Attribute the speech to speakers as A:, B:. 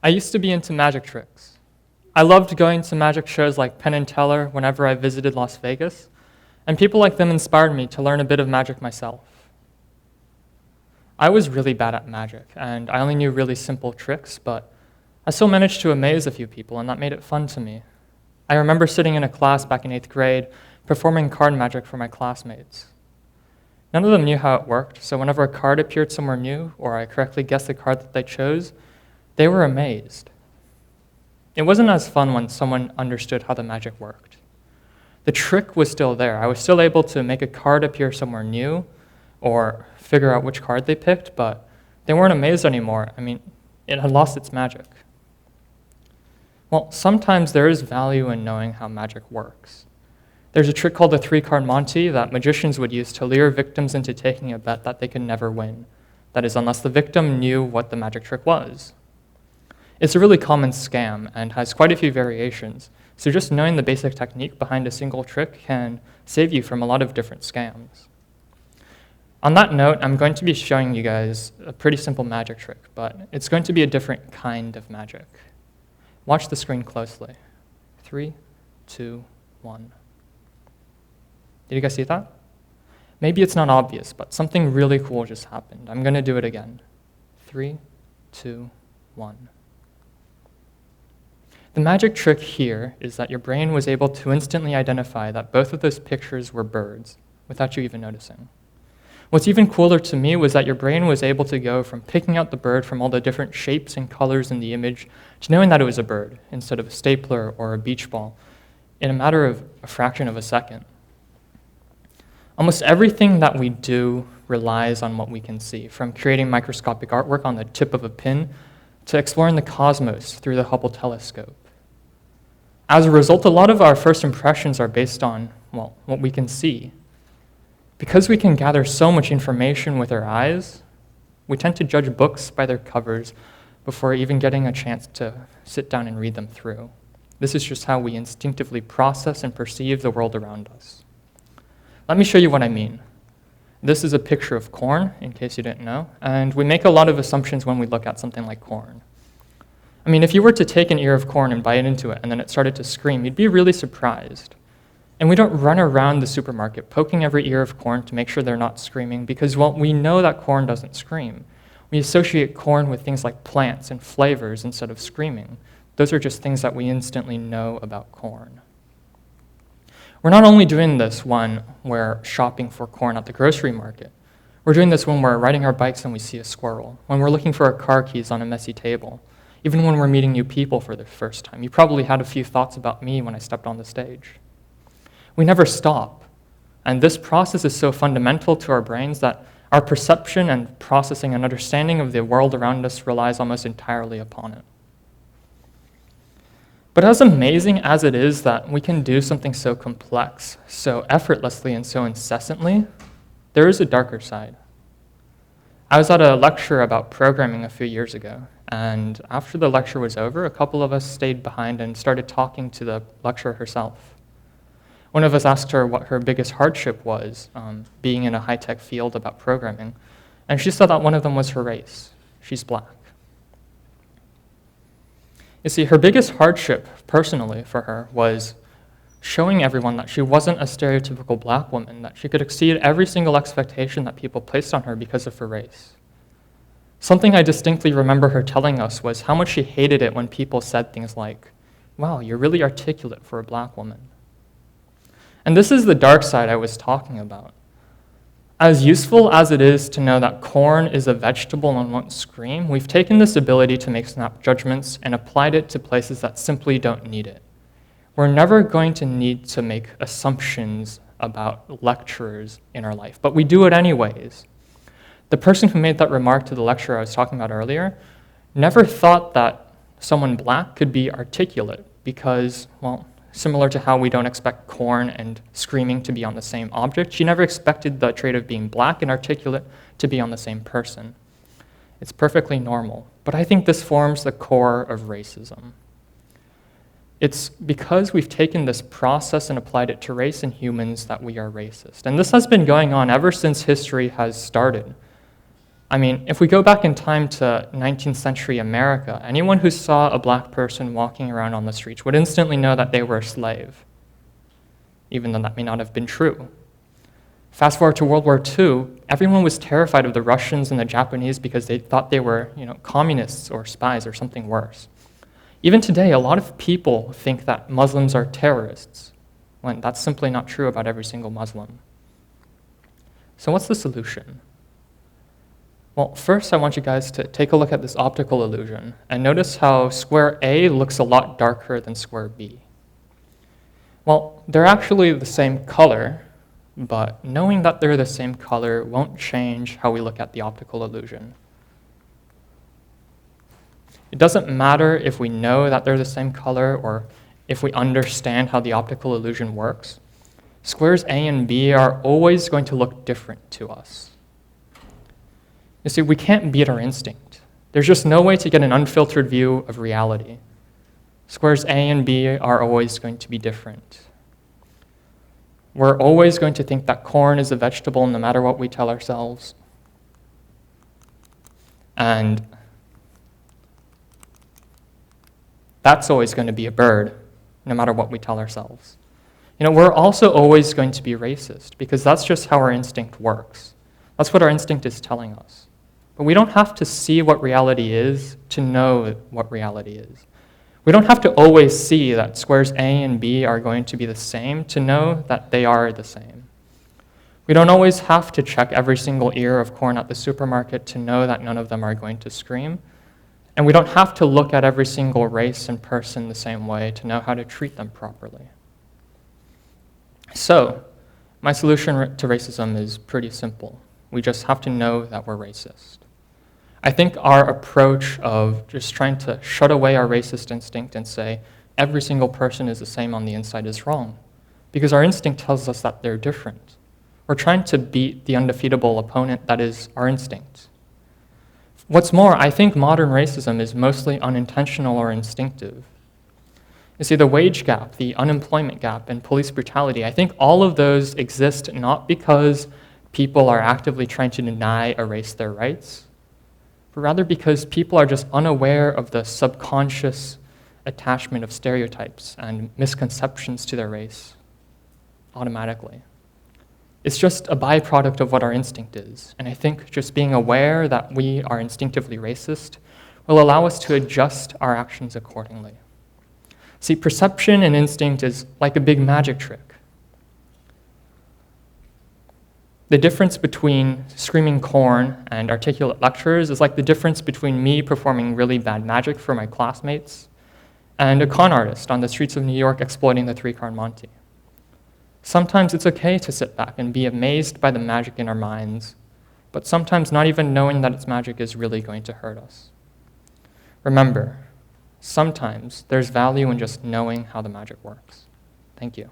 A: I used to be into magic tricks. I loved going to magic shows like Penn and Teller whenever I visited Las Vegas, and people like them inspired me to learn a bit of magic myself. I was really bad at magic, and I only knew really simple tricks, but I still managed to amaze a few people, and that made it fun to me. I remember sitting in a class back in 8th grade, performing card magic for my classmates. None of them knew how it worked, so whenever a card appeared somewhere new, or I correctly guessed the card that they chose, they were amazed. It wasn't as fun when someone understood how the magic worked. The trick was still there. I was still able to make a card appear somewhere new, or figure out which card they picked, but they weren't amazed anymore. It had lost its magic. Well, sometimes there is value in knowing how magic works. There's a trick called the 3-card Monty that magicians would use to lure victims into taking a bet that they could never win. That is, unless the victim knew what the magic trick was. It's a really common scam and has quite a few variations, so just knowing the basic technique behind a single trick can save you from a lot of different scams. On that note, I'm going to be showing you guys a pretty simple magic trick, but it's going to be a different kind of magic. Watch the screen closely. 3, 2, 1. Did you guys see that? Maybe it's not obvious, but something really cool just happened. I'm going to do it again. 3, 2, 1. The magic trick here is that your brain was able to instantly identify that both of those pictures were birds without you even noticing. What's even cooler to me was that your brain was able to go from picking out the bird from all the different shapes and colors in the image to knowing that it was a bird instead of a stapler or a beach ball in a matter of a fraction of a second. Almost everything that we do relies on what we can see, from creating microscopic artwork on the tip of a pin to exploring the cosmos through the Hubble telescope. As a result, a lot of our first impressions are based on, what we can see. Because we can gather so much information with our eyes, we tend to judge books by their covers before even getting a chance to sit down and read them through. This is just how we instinctively process and perceive the world around us. Let me show you what I mean. This is a picture of corn, in case you didn't know, and we make a lot of assumptions when we look at something like corn. If you were to take an ear of corn and bite into it and then it started to scream, you'd be really surprised. And we don't run around the supermarket poking every ear of corn to make sure they're not screaming because, we know that corn doesn't scream. We associate corn with things like plants and flavors instead of screaming. Those are just things that we instantly know about corn. We're not only doing this when we're shopping for corn at the grocery market. We're doing this when we're riding our bikes and we see a squirrel, when we're looking for our car keys on a messy table, even when we're meeting new people for the first time. You probably had a few thoughts about me when I stepped on the stage. We never stop, and this process is so fundamental to our brains that our perception and processing and understanding of the world around us relies almost entirely upon it. But as amazing as it is that we can do something so complex, so effortlessly and so incessantly, there is a darker side. I was at a lecture about programming a few years ago, and after the lecture was over, a couple of us stayed behind and started talking to the lecturer herself. One of us asked her what her biggest hardship was, being in a high-tech field about programming, and she said that one of them was her race. She's black. You see, her biggest hardship, personally, for her, was showing everyone that she wasn't a stereotypical black woman, that she could exceed every single expectation that people placed on her because of her race. Something I distinctly remember her telling us was how much she hated it when people said things like, "Wow, you're really articulate for a black woman." And this is the dark side I was talking about. As useful as it is to know that corn is a vegetable and won't scream, we've taken this ability to make snap judgments and applied it to places that simply don't need it. We're never going to need to make assumptions about lecturers in our life, but we do it anyways. The person who made that remark to the lecturer I was talking about earlier never thought that someone black could be articulate because, similar to how we don't expect corn and screaming to be on the same object, she never expected the trait of being black and articulate to be on the same person. It's perfectly normal, but I think this forms the core of racism. It's because we've taken this process and applied it to race and humans that we are racist. And this has been going on ever since history has started. I mean, if we go back in time to 19th century America, anyone who saw a black person walking around on the streets would instantly know that they were a slave, even though that may not have been true. Fast forward to World War II, everyone was terrified of the Russians and the Japanese because they thought they were, communists or spies or something worse. Even today, a lot of people think that Muslims are terrorists, when that's simply not true about every single Muslim. So what's the solution? Well, first I want you guys to take a look at this optical illusion and notice how square A looks a lot darker than square B. Well, they're actually the same color, but knowing that they're the same color won't change how we look at the optical illusion. It doesn't matter if we know that they're the same color or if we understand how the optical illusion works. Squares A and B are always going to look different to us. You see, we can't beat our instinct. There's just no way to get an unfiltered view of reality. Squares A and B are always going to be different. We're always going to think that corn is a vegetable no matter what we tell ourselves. And that's always going to be a bird, no matter what we tell ourselves. We're also always going to be racist, because that's just how our instinct works. That's what our instinct is telling us. But we don't have to see what reality is to know what reality is. We don't have to always see that squares A and B are going to be the same to know that they are the same. We don't always have to check every single ear of corn at the supermarket to know that none of them are going to scream. And we don't have to look at every single race and person the same way to know how to treat them properly. So, my solution to racism is pretty simple. We just have to know that we're racist. I think our approach of just trying to shut away our racist instinct and say every single person is the same on the inside is wrong, because our instinct tells us that they're different. We're trying to beat the undefeatable opponent that is our instinct. What's more, I think modern racism is mostly unintentional or instinctive. You see, the wage gap, the unemployment gap, and police brutality, I think all of those exist not because people are actively trying to deny a race their rights, but rather because people are just unaware of the subconscious attachment of stereotypes and misconceptions to their race automatically. It's just a byproduct of what our instinct is, and I think just being aware that we are instinctively racist will allow us to adjust our actions accordingly. See, perception and instinct is like a big magic trick. The difference between screaming corn and articulate lectures is like the difference between me performing really bad magic for my classmates and a con artist on the streets of New York exploiting the three-card Monte. Sometimes it's okay to sit back and be amazed by the magic in our minds, but sometimes not even knowing that it's magic is really going to hurt us. Remember, sometimes there's value in just knowing how the magic works. Thank you.